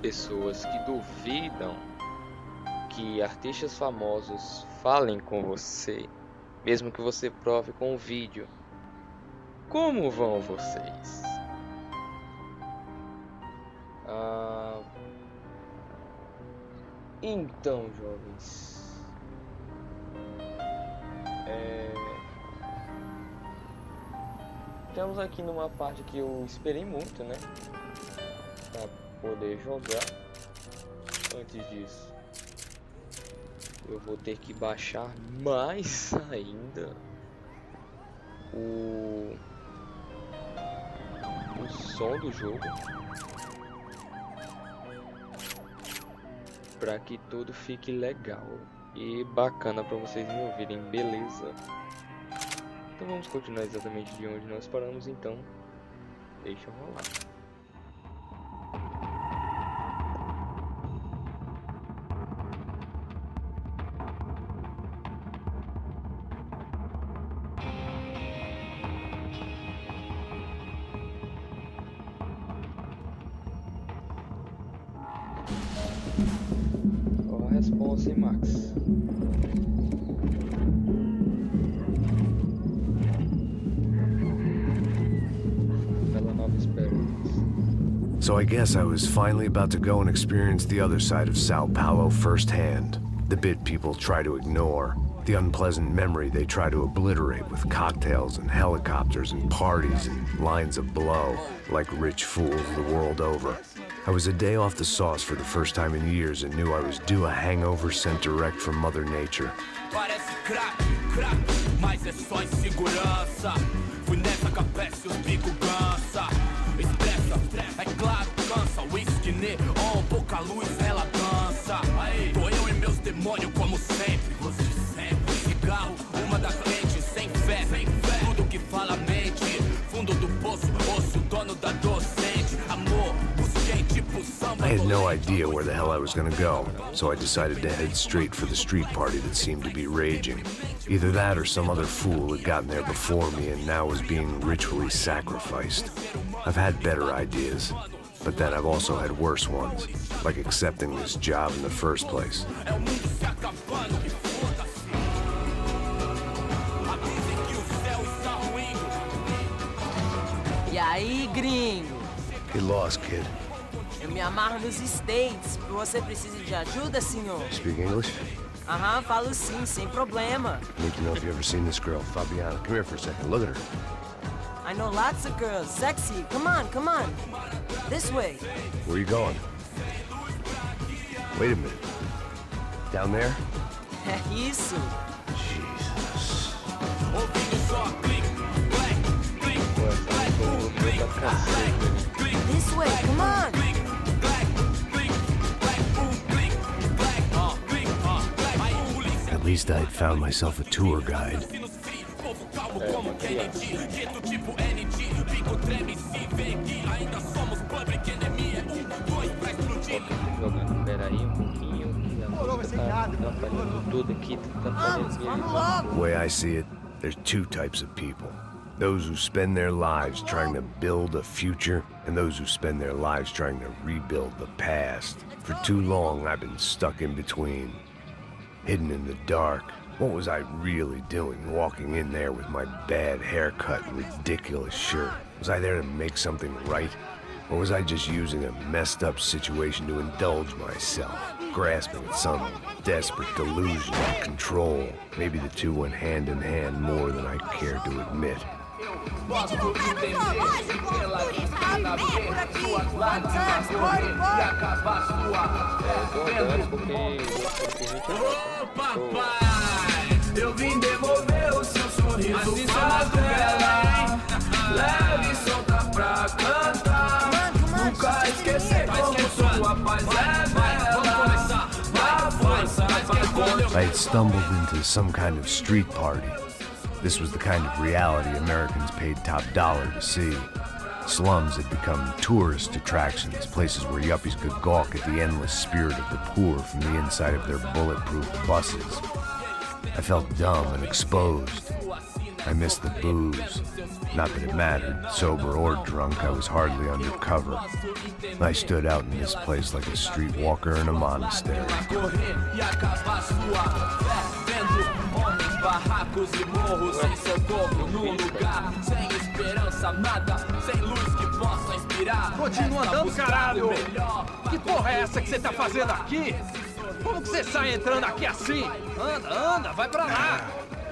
pessoas que duvidam que artistas famosos falem com você, mesmo que você prove com um vídeo. Como vão vocês? Então, jovens, estamos aqui numa parte que eu esperei muito, né, para poder jogar. Antes disso, eu vou ter que baixar mais ainda o som do jogo para que tudo fique legal e bacana para vocês me ouvirem, beleza? Então vamos continuar exatamente de onde nós paramos, então deixa rolar. Responsa, hein, Max? Bela nova esperança. So I guess I was finally about to go and experience the other side of Sao Paulo firsthand. The bit people try to ignore. The unpleasant memory they try to obliterate with cocktails and helicopters and parties and lines of blow, like rich fools the world over. I was a day off the sauce for the first time in years and knew I was due a hangover sent direct from Mother Nature. Parece crack, mas é só insegurança. Fui nessa capece, os bico cansa. Estressa, é claro, cansa. Whisky, neon, pouca luz, ela dança. Tô eu e meus demônios como sempre. Você de sempre, cigarro, uma da frente, sem fé. Tudo que fala mente. Fundo do poço, osso, dono da docente. Amor, I had no idea where the hell I was gonna go, so I decided to head straight for the street party that seemed to be raging. Either that or some other fool had gotten there before me and now was being ritually sacrificed. I've had better ideas, but then I've also had worse ones, like accepting this job in the first place. E aí, gringo? Get lost, kid. Eu me amarro nos States. Você precisa de ajuda, senhor? Speak English? Aham, falo sim, sem problema. Need to know if you've ever seen this girl, Fabiana. Come here for a second. Look at her. I know lots of girls. Sexy. Come on, come on. This way. Where are you going? Wait a minute. Down there? É isso. Jesus. This way, come on. At least I'd found myself a tour guide. The way I see it, there's two types of people. Those who spend their lives trying to build a future, and those who spend their lives trying to rebuild the past. For too long, I've been stuck in between. Hidden in the dark. What was I really doing walking in there with my bad haircut and ridiculous shirt? Was I there to make something right? Or was I just using a messed up situation to indulge myself, grasping at some desperate delusion of control? Maybe the two went hand in hand more than I cared to admit. Eu vim devolver o seu sorriso pra tela. Leve e solta pra cantar. Nunca esquecer como sua paz é bela. Vá força, I had stumbled into some kind of street party. This was the kind of reality Americans paid top dollar to see. Slums had become tourist attractions, places where yuppies could gawk at the endless spirit of the poor from the inside of their bulletproof buses. I felt dumb and exposed. I missed the booze. Not that it mattered. Sober or drunk, I was hardly undercover. I stood out in this place like a streetwalker in a monastery. Continua andando, caralho! Que porra é essa que você tá fazendo aqui? Como que você sai entrando aqui assim? Anda, vai pra lá!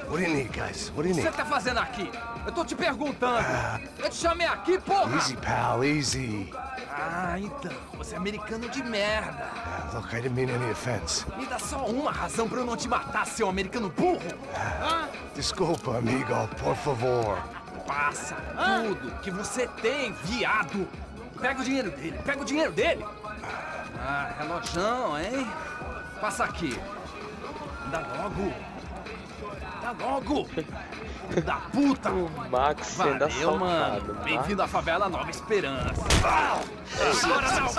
What do you need, guys? What do you O que need? você tá fazendo aqui? Eu tô te perguntando. Eu te chamei aqui, porra! Easy, pal, easy. Ah, então. Você é americano de merda. Look, I didn't mean any offense. Me dá só uma razão pra eu não te matar, seu americano burro. Desculpa, amigo, por favor. Passa tudo que você tem, viado. Pega o dinheiro dele, Ah, relojão, hein? Passa aqui. Dá logo. Da puta. O Max sendo Valeu, assaltado. mano. Bem-vindo à favela Nova Esperança.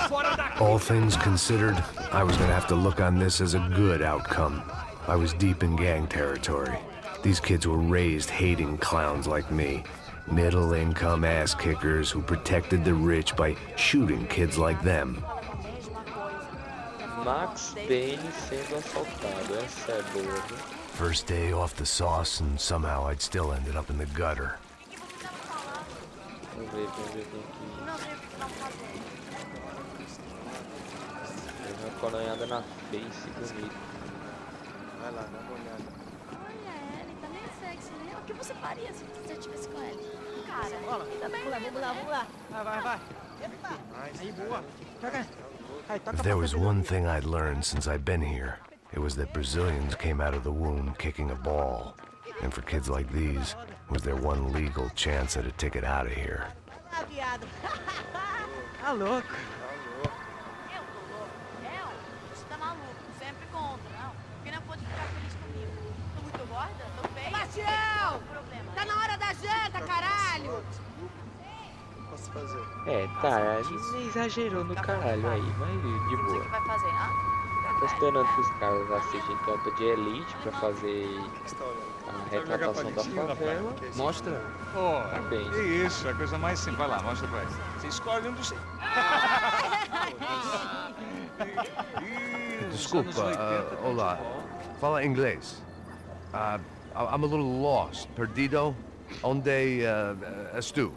Fora daqui. All things considered, I was gonna have to look on this as a good outcome. I was deep in gang territory. These kids were raised hating clowns like me. Middle-income ass-kickers who protected the rich by shooting kids like them. Max Payne sendo assaltado. Essa é boa, viu? First day off the sauce, and somehow I'd still ended up in the gutter. Vamos ver quem aqui. Deu uma coronhada na face, bonito. Vai lá, dá uma olhada. Olha, ele tá meio sexy, né? O que você faria se você estivesse com ele? Cara, ainda bem. Vamos lá. Vai. Aí, boa. If there was one thing I'd learned since I'd been here, it was that Brazilians came out of the womb kicking a ball. And for kids like these, was their one legal chance at a ticket out of here. Tá louco. Eu tô louco. Você tá maluco. Sempre contra, não. Porque não pode ficar feliz comigo. Tô muito gorda? Tô feia? Bastião! Tá na hora da janta, caralho! O que posso fazer? É, tá, ele exagerou no caralho aí, mas de O que boa. vai fazer, hã? Tô esperando que os caras assistem tropa de elite pra fazer O que você tá olhando? a retratação da favela. Que é isso? Mostra. Bem, Que isso, é a coisa mais simples. Vai lá, mostra pra eles. Você escolhe um dos... Desculpa, olá. Fala inglês. I'm a little lost. Perdido? Onde estou?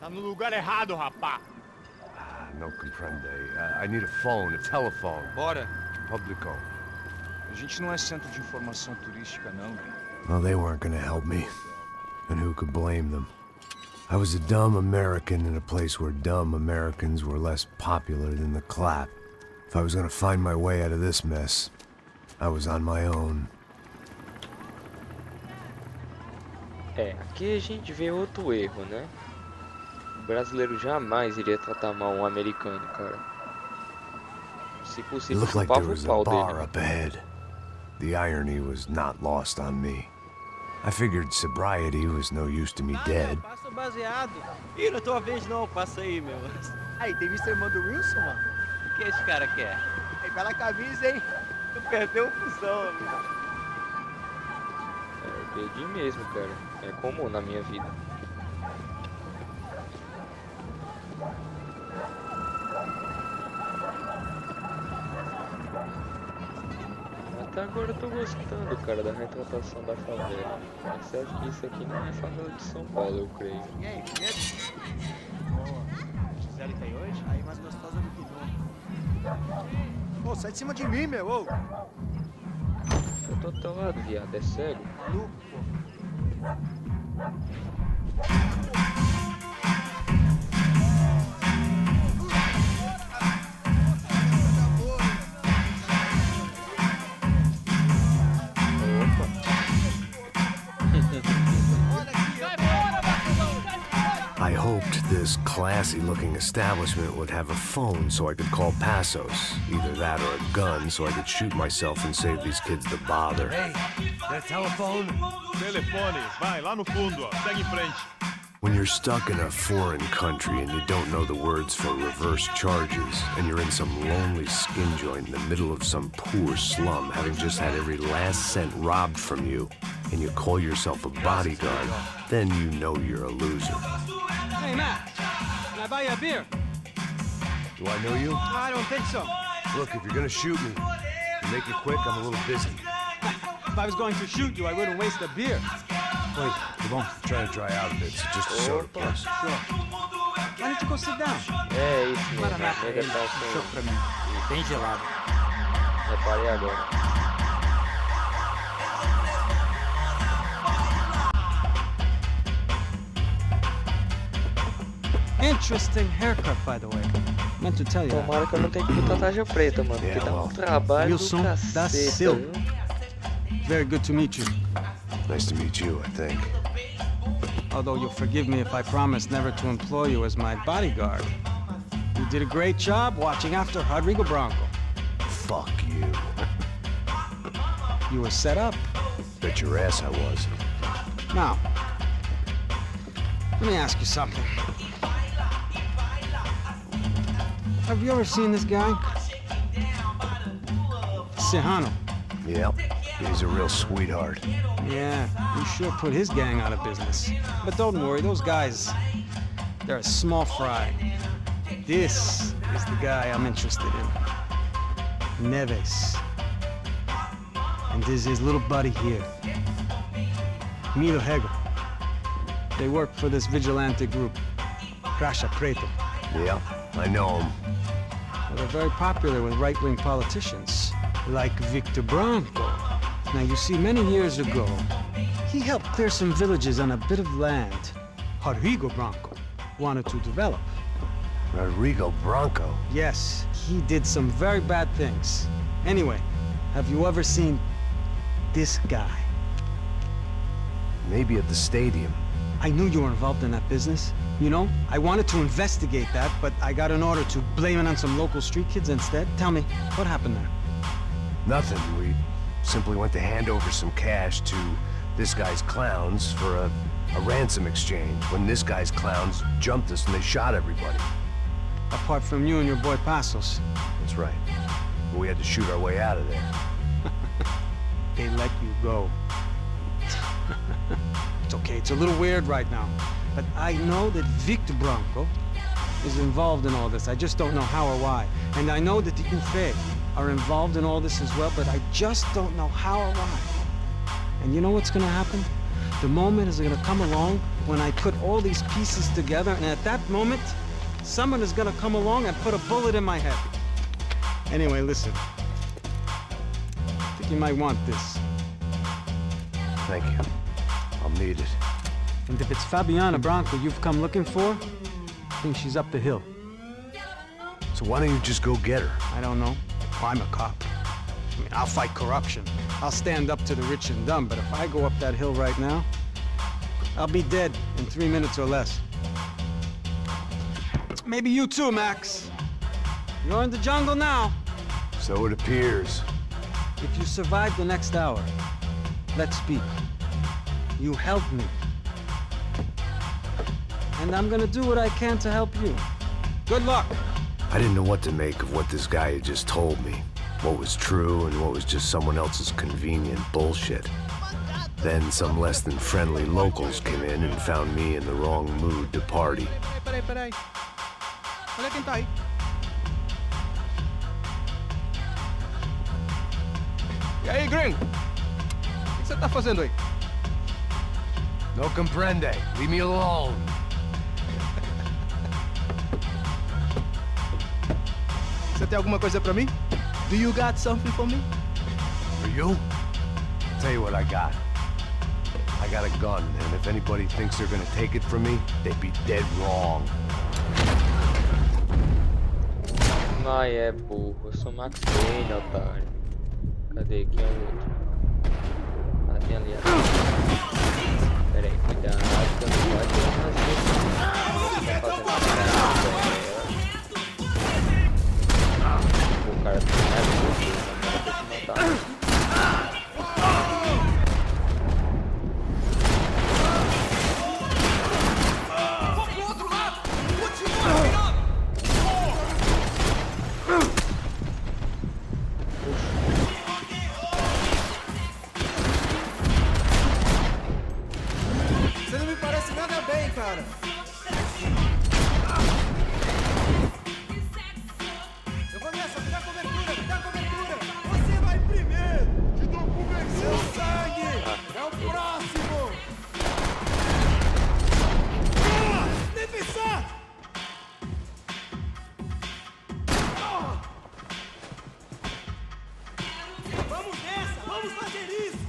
Tá no lugar errado, rapá. No comprende. I need a phone, a telephone. Bora. Publico. A gente não é centro de informação turística, não. Well, they weren't gonna help me. And who could blame them? I was a dumb American in a place where dumb Americans were less popular than the clap. If I was gonna find my way out of this mess, I was on my own. é, aqui a gente vê outro erro, né? O brasileiro jamais iria tratar mal um americano, cara. Se It possível, looked like chupava there o was a pau bar dele. up ahead. The irony was not lost on me. I figured sobriety was no use to me dead. Passa o baseado. Ih, não é tua vez não, passa aí, meu. Aí, tem visto a irmã do Wilson, mano? O que esse cara quer? Aí, bela camisa, hein? Tu perdeu o fusão, amigo. É, eu perdi mesmo, cara. É comum na minha vida. Até agora eu tô gostando, cara, da retratação da favela. Mas eu acho que isso aqui não é favela de São Paulo, eu creio. E aí, beleza? Boa. Gisele tá aí hoje? Aí, mais gostosa do que nunca. Pô, sai de cima de mim, meu, ô. Eu tô ao teu lado, viado, é cego? Maluco, pô. I hoped this classy-looking establishment would have a phone so I could call Passos. Either that or a gun so I could shoot myself and save these kids the bother. Hey, that telephone? Telefone, vai, lá no fundo, ó. Segue em frente. When you're stuck in a foreign country and you don't know the words for reverse charges, and you're in some lonely skin joint in the middle of some poor slum, having just had every last cent robbed from you, and you call yourself a bodyguard, then you know you're a loser. Hey, Matt, can I buy you a beer? Do I know you? I don't think so. Look, if you're gonna shoot me, make it quick, I'm a little busy. If I was going to shoot you, I wouldn't waste a beer. Wait, come on. I'm trying to dry out a bit, so just a soda, please. Sure. Why don't you go sit down? É isso mesmo. Para, Matt. Chega tá Show pra mim. Bem gelado. Reparei agora. Interesting haircut, by the way. Meant to tell you that. Tomara que eu não tenha que botar tarja preta, mano. Porque dá um trabalho do Wilson da caceta, Silva. viu? Very good to meet you. Nice to meet you, I think. Although you'll forgive me if I promise never to employ you as my bodyguard. You did a great job watching after Rodrigo Bronco. Fuck you. You were set up. Bet your ass I was. Now, let me ask you something. Have you ever seen this guy? Sejano. Yep, he's a real sweetheart. Yeah, he sure put his gang out of business. But don't worry, those guys, they're a small fry. This is the guy I'm interested in. Neves. And this is his little buddy here. Milo Hegel. They work for this vigilante group, Preta. Yeah, I know him. Well, they're very popular with right-wing politicians, like Victor Bronco. Now, you see, many years ago, he helped clear some villages on a bit of land Rodrigo Bronco wanted to develop. Rodrigo Bronco? Yes, he did some very bad things. Anyway, have you ever seen this guy? Maybe at the stadium. I knew you were involved in that business. You know, I wanted to investigate that, but I got an order to blame it on some local street kids instead. Tell me, what happened there? Nothing. We simply went to hand over some cash to this guy's clowns for a ransom exchange when this guy's clowns jumped us and they shot everybody. Apart from you and your boy Passos. That's right. But we had to shoot our way out of there. They let you go. It's okay, it's a little weird right now. But I know that Victor Bronco is involved in all this. I just don't know how or why. And I know that the UFE are involved in all this as well, but I just don't know how or why. And you know what's gonna happen? The moment is gonna come along when I put all these pieces together, and at that moment, someone is gonna come along and put a bullet in my head. Anyway, listen. I think you might want this. Thank you. I'll need it. And if it's Fabiana Bronco you've come looking for, I think she's up the hill. So why don't you just go get her? I don't know. Well, I'm a cop. I mean, I'll fight corruption. I'll stand up to the rich and dumb, but if I go up that hill right now, I'll be dead in 3 minutes or less. Maybe you too, Max. You're in the jungle now. So it appears. If you survive the next hour, let's speak. You help me. And I'm gonna do what I can to help you. Good luck! I didn't know what to make of what this guy had just told me. What was true and what was just someone else's convenient bullshit. Then some less than friendly locals came in and found me in the wrong mood to party. Peraí. Olha quem tá aí. E aí, Gringo? O que você tá fazendo aí? No comprende. Leave me alone. Você tem alguma coisa pra mim? Do you got something for me? For you? Tell you what I got. I got a gun, and if anybody thinks they're gonna take it from me, they'd be dead wrong. Ai, é burro. Eu sou Max Payne, otário. Cadê? Quem é o outro? Ah, tem ali atrás. Pera aí, cuidado, que eu não pode fazer. O cara tem mais burro, agora tem que matar. Você não me parece nada bem, cara. Eu vou nessa, me dá cobertura, me dá cobertura. Você vai primeiro. Te dou cobertura. Seu sangue é o próximo. Nem pensar. Vamos nessa, vamos fazer isso.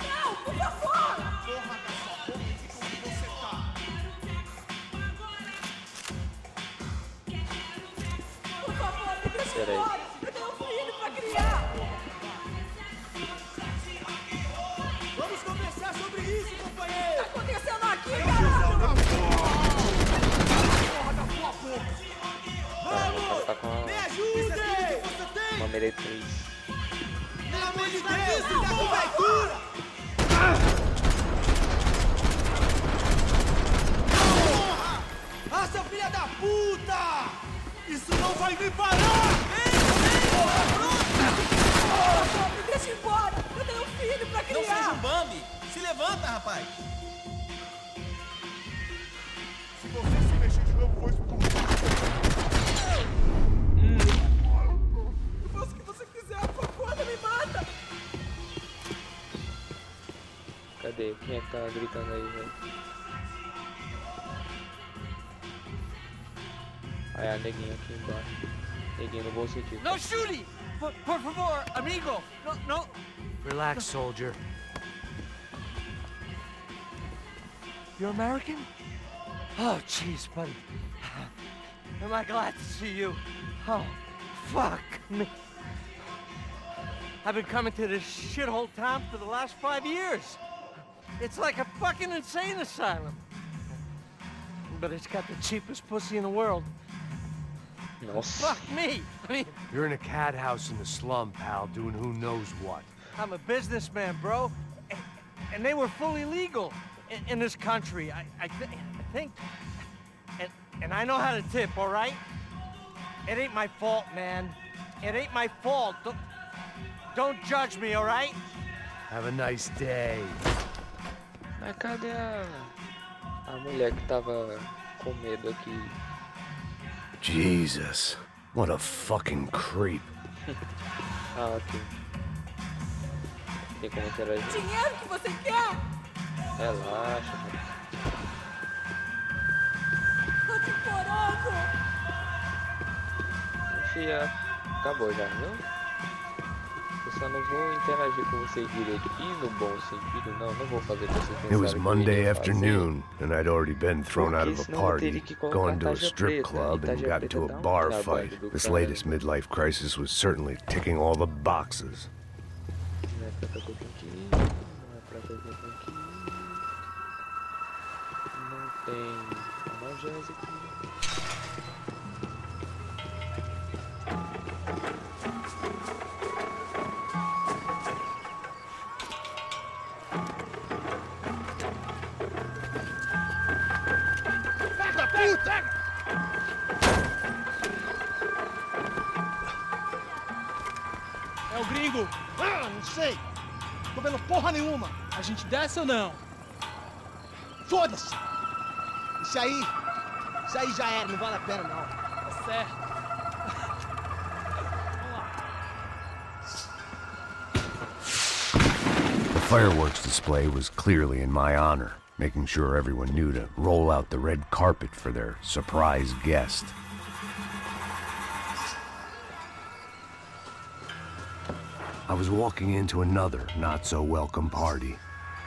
Não, por favor! Porra da sua boca, onde você tá? Por favor, me deixa Peraí. embora! Eu tenho um filho pra criar! Vamos conversar sobre isso, O que companheiro! tá acontecendo aqui, caralho? Porra da sua boca! O cara tá com Me ajude! Você tem? uma meretriz. Pelo amor de Deus, me dá cobertura! Porra! Ah, seu filho da puta! Isso não vai me parar! Por favor, me deixa embora! Eu tenho um filho pra criar! Não seja um Bambi! Se levanta, rapaz! Se você se mexer de novo, vou explodir. Eu faço o que você quiser, por favor, não me mata! Cadê? Quem é que tá gritando aí, velho? Aí a neguinha aqui embaixo. Neguinha no bom sentido. No shooting! Por favor, amigo! No! Relax, soldier. You're American? Oh, jeez, buddy. Am I glad to see you? Oh, fuck me. I've been coming to this shithole town for the last 5 years. It's like a fucking insane asylum. But it's got the cheapest pussy in the world. Nossa. Fuck me! I mean, You're in a cat house in the slum, pal, doing who knows what. I'm a businessman, bro. And they were fully legal in this country. I think. And I know how to tip, all right? It ain't my fault, man. It ain't my fault. Don't judge me, all right? Have a nice day. Mas cadê a mulher que tava com medo aqui? Jesus, what a fucking creep. Ah, aqui. Tem como interagir? Dinheiro que você quer? Relaxa, mano. Tô te porando! Enfia. Acabou já, viu? Eu só não vou interagir com vocês direito. E no bom sentido, não vou fazer com vocês It was pensarem que eu Monday iria afternoon, and I'd already been thrown out of a Porque senão eu teria party, que colocar gone to a tarja strip preta, club, e and tarja got preta into dá a um bar trabalho fight. do This caralho. latest midlife crisis was certainly ticking all the boxes. Não é pra cá que eu tenho que ir. Não é pra cá que eu tenho que ir. Não tem analgésico. Pega, puta! É o gringo! Ah, não sei! Tô vendo porra nenhuma! A gente desce ou não? Foda-se! Isso aí já era, não vale a pena não. Tá certo. The fireworks display was clearly in my honor, making sure everyone knew to roll out the red carpet for their surprise guest. I was walking into another not-so-welcome party.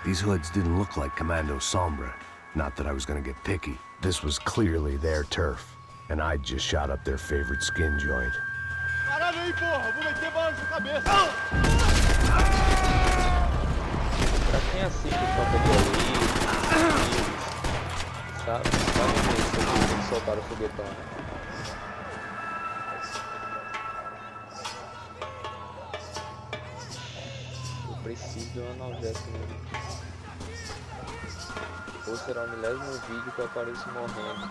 These hoods didn't look like Commando Sombra. Not that I was gonna get picky. This was clearly their turf, and I'd just shot up their favorite skin joint. Caralho aí, porra! Vou meter bala na sua cabeça! Pra quem assiste o Papo sabe que eles soltaram o foguetão, né? Eu preciso de uma analgésico nele. Ou será o 1000º vídeo que eu apareço morrendo.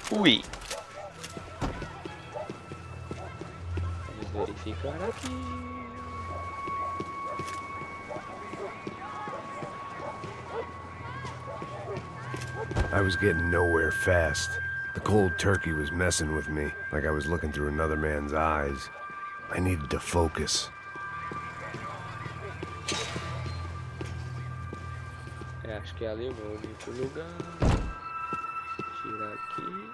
Fui. Vamos verificar aqui. I was getting nowhere fast. The cold turkey was messing with me, like I was looking through another man's eyes. I needed to focus. Acho que ali eu vou vir pro lugar. Tirar aqui.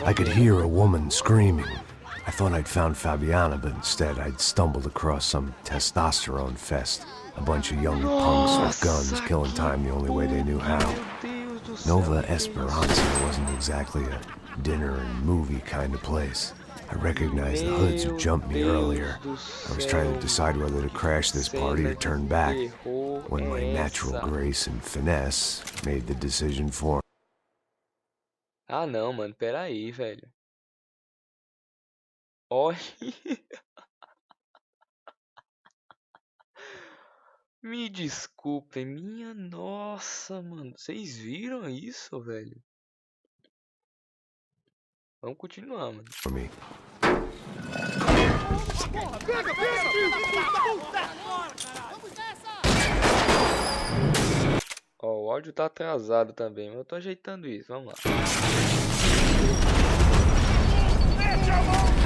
I could hear a woman screaming. I thought I'd found Fabiana, but instead I'd stumbled across some testosterone fest. A bunch of young punks with guns killing time the only way they knew how. Nova Esperanza wasn't exactly a dinner and movie kind of place. I recognized the hoods who jumped me earlier. I was trying to decide whether to crash this party or turn back, when my natural grace and finesse made the decision for me. Ah não, mano, peraí, velho. Olha. Me desculpem, minha nossa, mano. Vocês viram isso, velho? Vamos continuar, mano. Ó, o áudio tá atrasado também, mas eu tô ajeitando isso. Vamos lá. Mete a mão!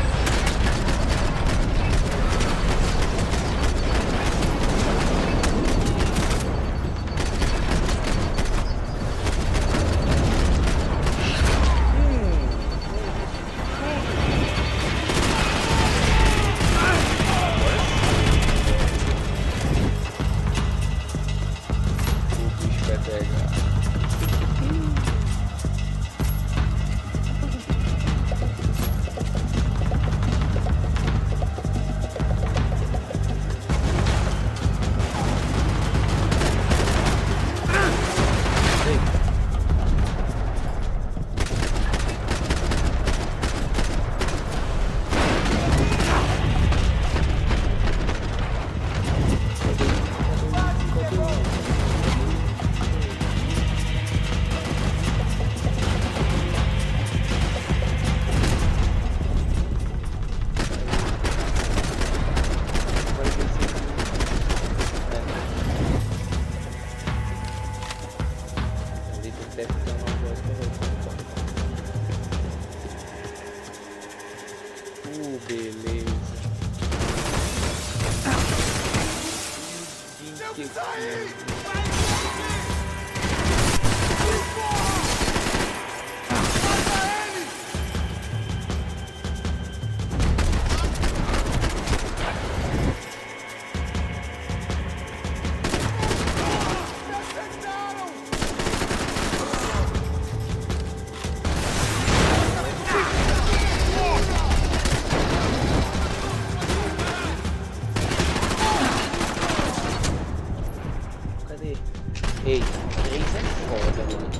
Ei, 3 é foda, mano.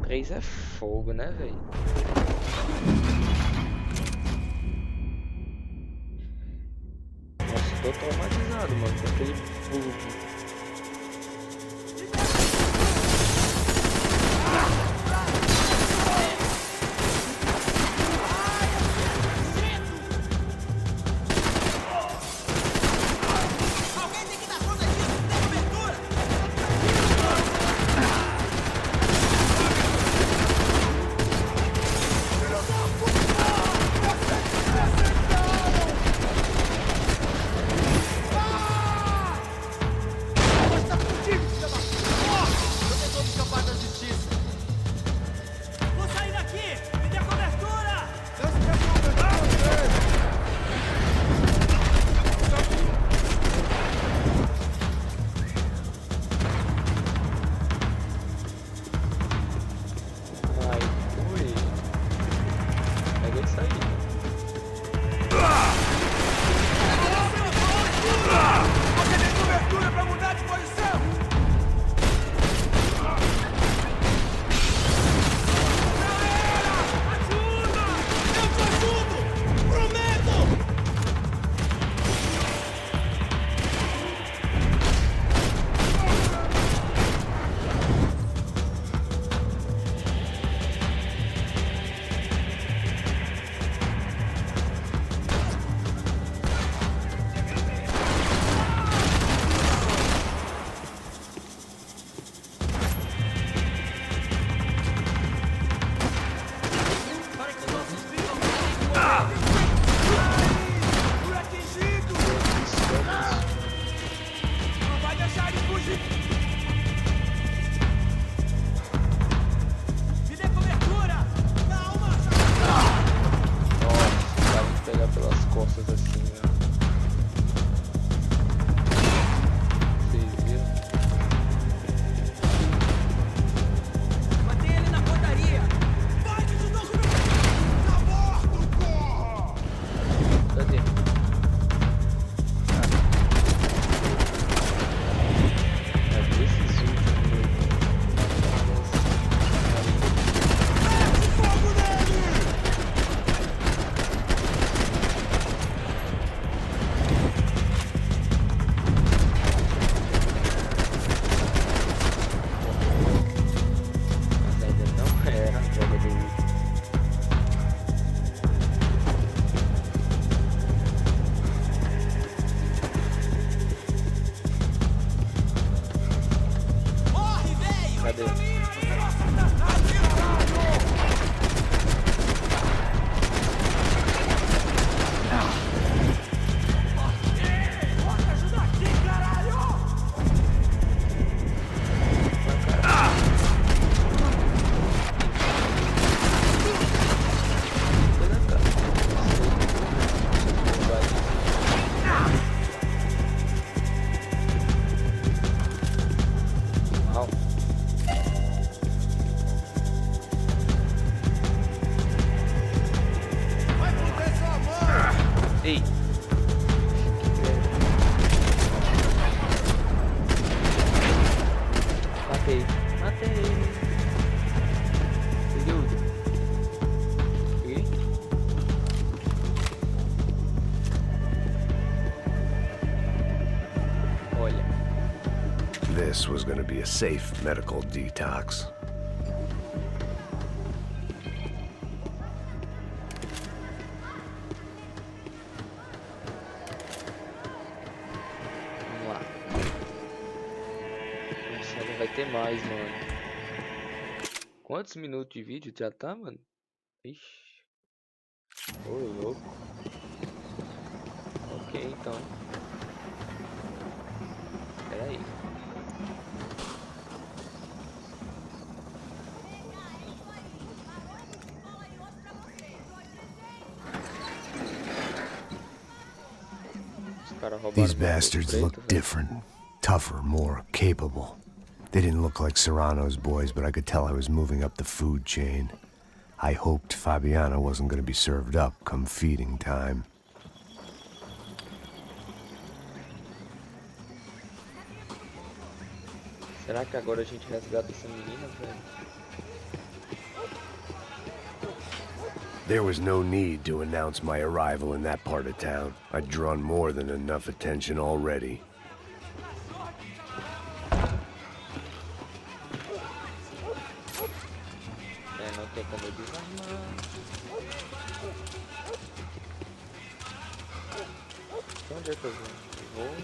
3 é fogo, né, velho? Nossa, tô traumatizado, mano, com aquele bug. pelas costas assim, né? Vocês viram? Matei ele na portaria! Vai que te dou com tá morto, porra! Cadê? É desses últimos. Fogo nele! Mas ainda não era a joga do último. Morre, velho! Cadê? Ajuda aqui, caralho! Uau. Vai fuder sua mãe! Ei! Matei! Matei! Peguei o... Peguei? Olha. This was gonna be a safe medical detox. Vamos lá. Nossa, não vai ter mais, mano. Quantos minutos de vídeo já tá, mano? Ixi. Ô, louco. Ok, então. Pera aí. Os caras roubaram These meu bastards preto, look velho. different, tougher, more capable. They didn't look like Serrano's boys, but I could tell I was moving up the food chain. I hoped Fabiana wasn't going to be served up come feeding time. Será que agora a gente resgata essa menina, velho? There was no need to announce my arrival in that part of town. I'd drawn more than enough attention already. É, não tem como eu desarmar. Onde é que eu vou? Vou,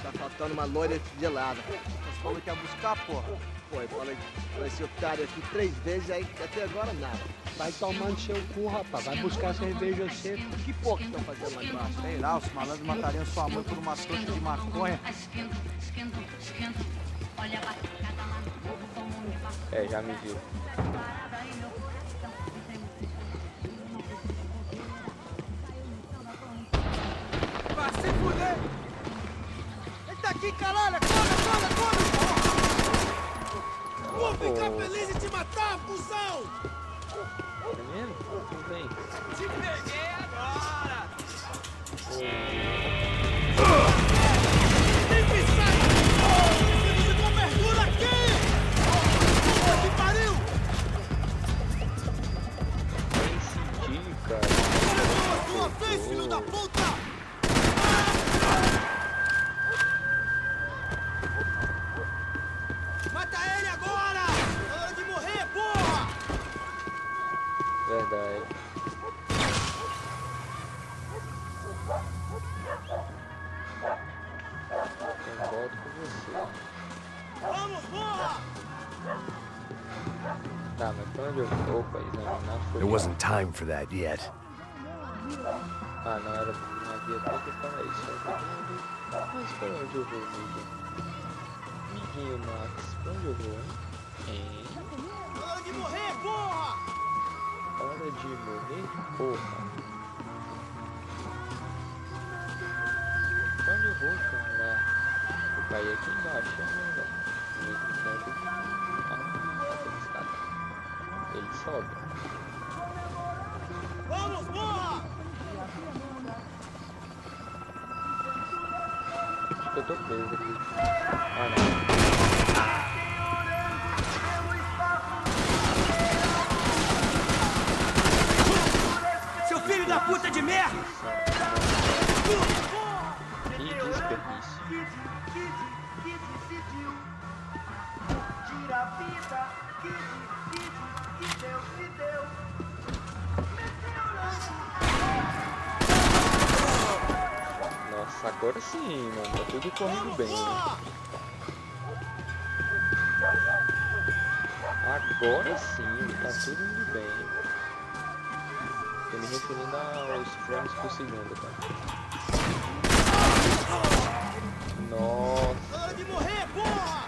Tá faltando uma loira gelada. Você falou que ia buscar, porra? Foi, falei com esse otário aqui 3 vezes, aí até agora nada. Vai tomando seu cu, rapaz. Vai buscar cerveja seca. Que porra que estão fazendo lá embaixo? Sei lá, os malandros matariam sua mãe por uma trouxa de maconha. É, já me viu. Vai se fuder! Ele tá aqui, caralho! Come! Vou ficar feliz em te matar, cuzão! É mesmo? Tudo bem. Te peguei agora! Tem pisado! Preciso de cobertura aqui! Puta que pariu! Nem senti, cara. Sua vez, filho da puta! Mata ele agora! É hora de morrer, porra! Verdade. Eu volto com você. Vamos, porra! Tá, mas pra onde eu vou? Opa, examinar foi. There wasn't time for that yet. Ah, não era. Não havia tempo para isso. Mas pra onde eu vou, amiguinho? Amiguinho Max, pra onde eu vou, hein? É hora de morrer, porra! Hora de morrer? Porra. Pra onde eu vou, cara? Vou cair aqui embaixo, né, velho? Ele sobe. Vamos, porra! Acho que eu tô preso aqui. Ah, não. Seu filho da puta de merda! Que desperdício. Tira a vida, que Deus me deu. Nossa, agora sim, mano. Tá tudo correndo bem. Agora sim, tá tudo indo bem. Tô me referindo aos frames por segundo, cara. Nossa. Hora de morrer, porra!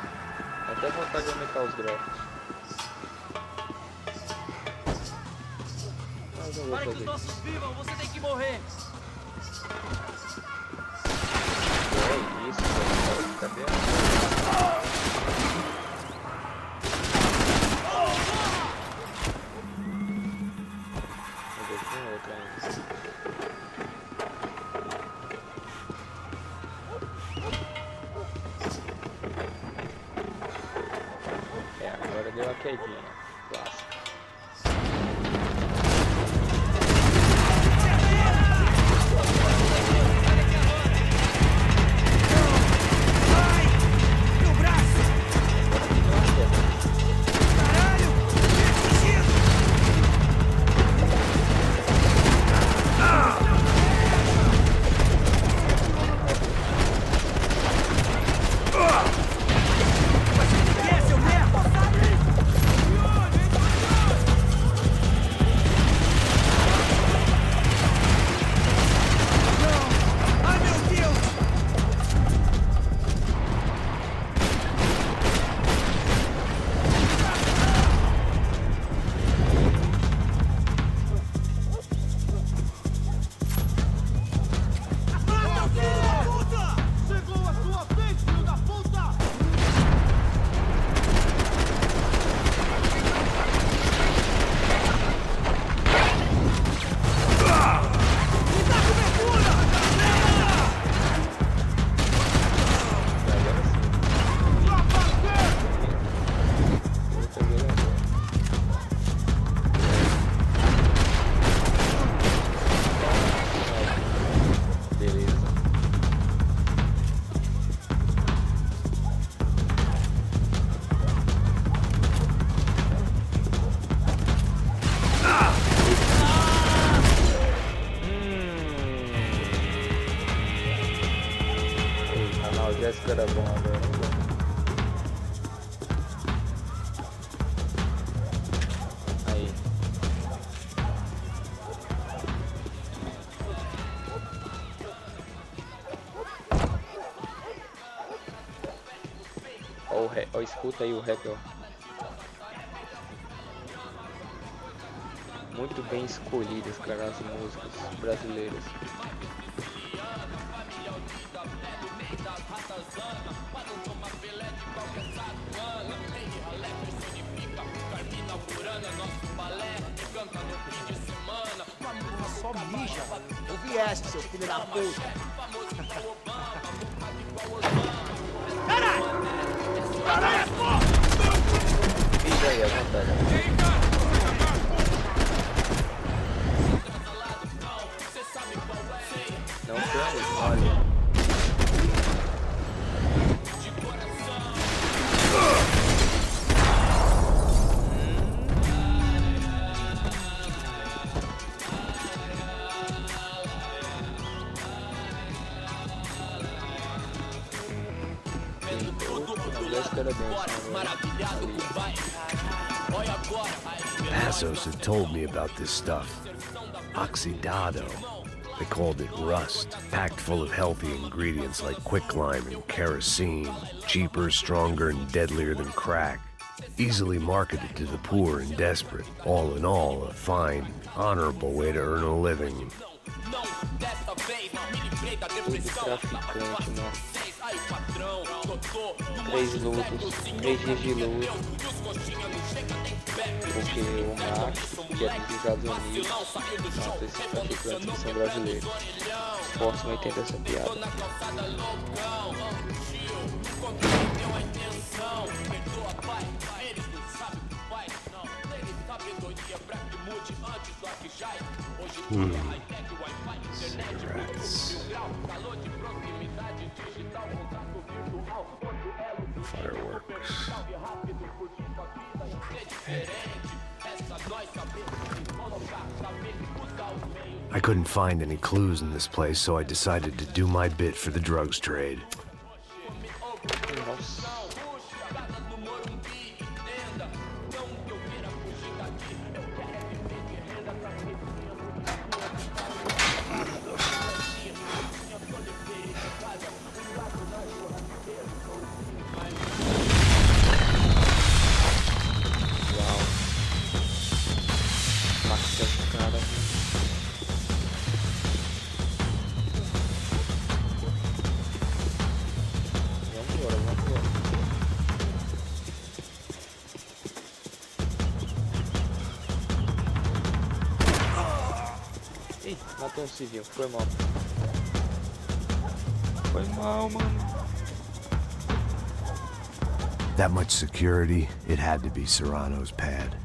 Até vontade de aumentar os gráficos. Mas não vou Para que os fazer. nossos vivam, você tem que morrer. É isso, velho. Cadê a... Vou ver com outra ainda. É, agora deu a quedinha. Clássico. Meu braço! Caralho! Que é, seu merda? Ai, meu Deus! Mata, filho da puta! Chegou a sua vez, filho da puta! Me dá cobertura! Beleza. O canal Jéssica era bom agora, hein, velho? Aí. Ó, ó, escuta aí o rap, ó. Muito bem escolhidas, cara, as músicas brasileiras. Só mija. Eu viesse, seu filho da puta. Fica aí, à vontade. Não tem, olha. Passos had told me about this stuff. Oxidado. They called it rust, packed full of healthy ingredients like quicklime and kerosene, cheaper, stronger, and deadlier than crack. easily marketed to the poor and desperate. All in all, a fine, honorable way to earn a living. Tudo traficante, mano. 3 lutos, 3 dias de luta. Porque o Max, que é dos Estados Unidos, mata esses traficantes que são brasileiros. Os fortes não entendem essa piada. Cigarettes. Fireworks. I couldn't find any clues in this place, so I decided to do my bit for the drugs trade. Nossa. Ih, matou um civil, foi mal. Foi mal, mano. That much security, it had to be Serrano's pad.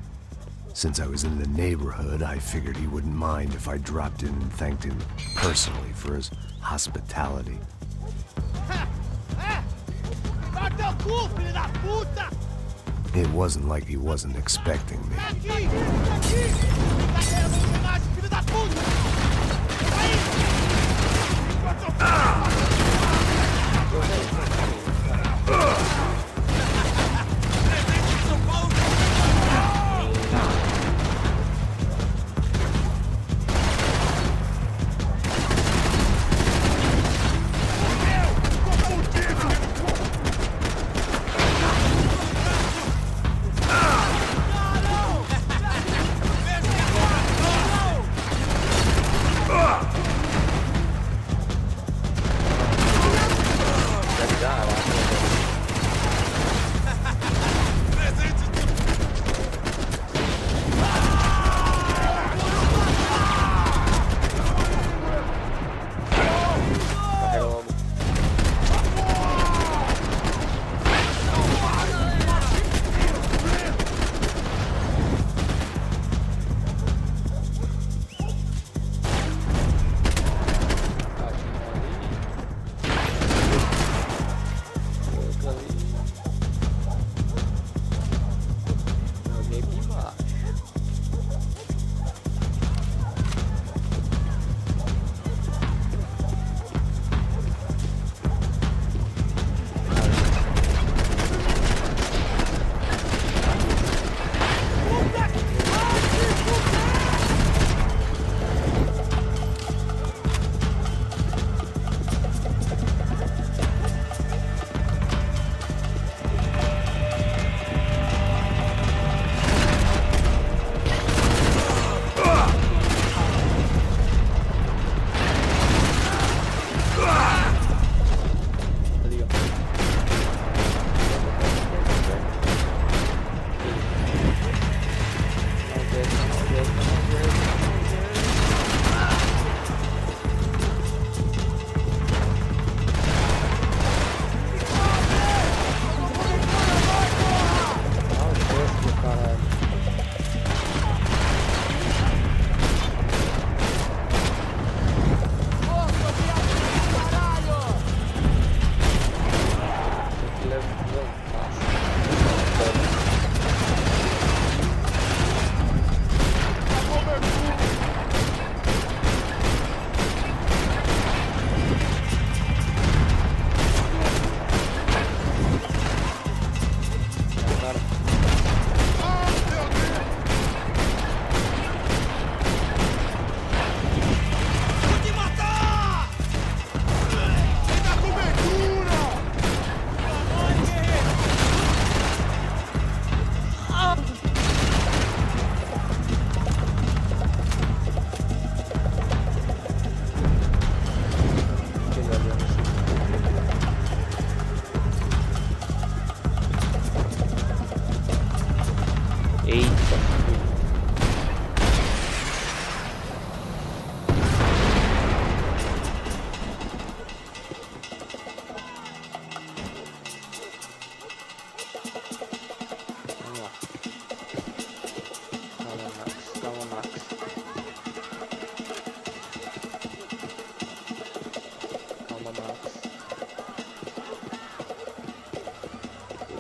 Since I was in the neighborhood, I figured he wouldn't mind if I dropped in and thanked him personally for his hospitality. It wasn't like he wasn't expecting me.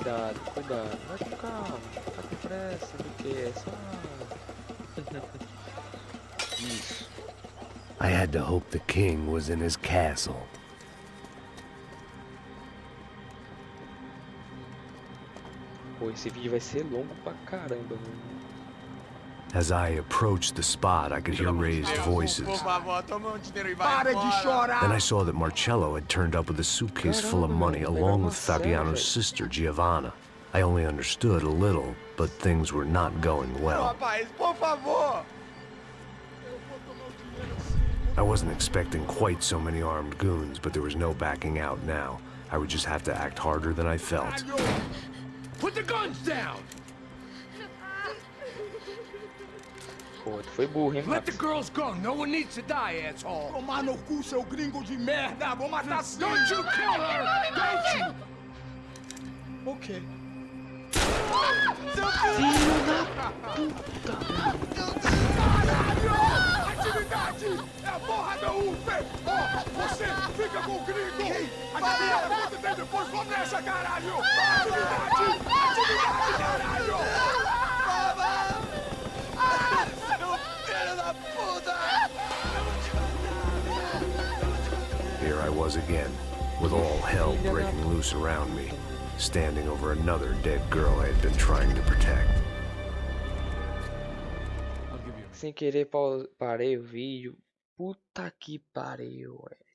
cuidado, cuidado. Vai com calma, tá com pressa do que? É só... Isso. I had to hope the king was in his castle. Pô, esse vídeo vai ser longo pra caramba, mano. As I approached the spot, I could hear raised voices. Para de chorar! Then I saw that Marcello had turned up with a suitcase full of money along with Fabiano's sister, Giovanna. I only understood a little, but things were not going well. Rapaz, por favor! I wasn't expecting quite so many armed goons, but there was no backing out now. I would just have to act harder than I felt. Put the guns down! Pô, tu foi burro, hein, Let the Max? girls go. No one needs to die, asshole. Tomar no cu, seu gringo de merda! Vou matar sim! Don't you kill her! Don't you? Ok. Filho da puta! Caralho! Atividade! É a porra da UP! Ó, você fica com o gringo! Adivinha quanto tem depois? Vamos nessa, caralho! Atividade! Atividade, caralho! Seu filho da puta! Here I was again, with all hell breaking loose around me, standing over another dead girl I had been trying to protect. Sem querer parei o vídeo. Puta que pariu, velho.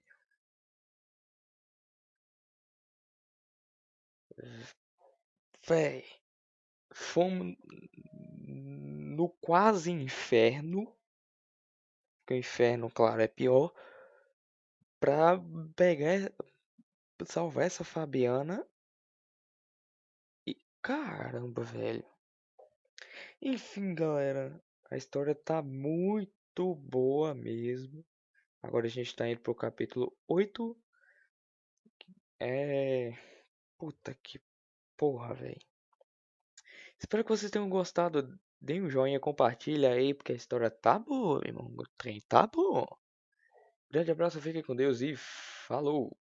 Véi. Fomos no quase inferno. Porque o inferno, claro, é pior. Pra pegar, salvar essa Fabiana. E caramba, velho. Enfim, galera. A história tá muito boa mesmo. Agora a gente tá indo pro capítulo 8. Puta que porra, velho. Espero que vocês tenham gostado. Deem um joinha, compartilha aí, porque a história tá boa, irmão. O trem tá bom. Grande abraço, fiquem com Deus e falou!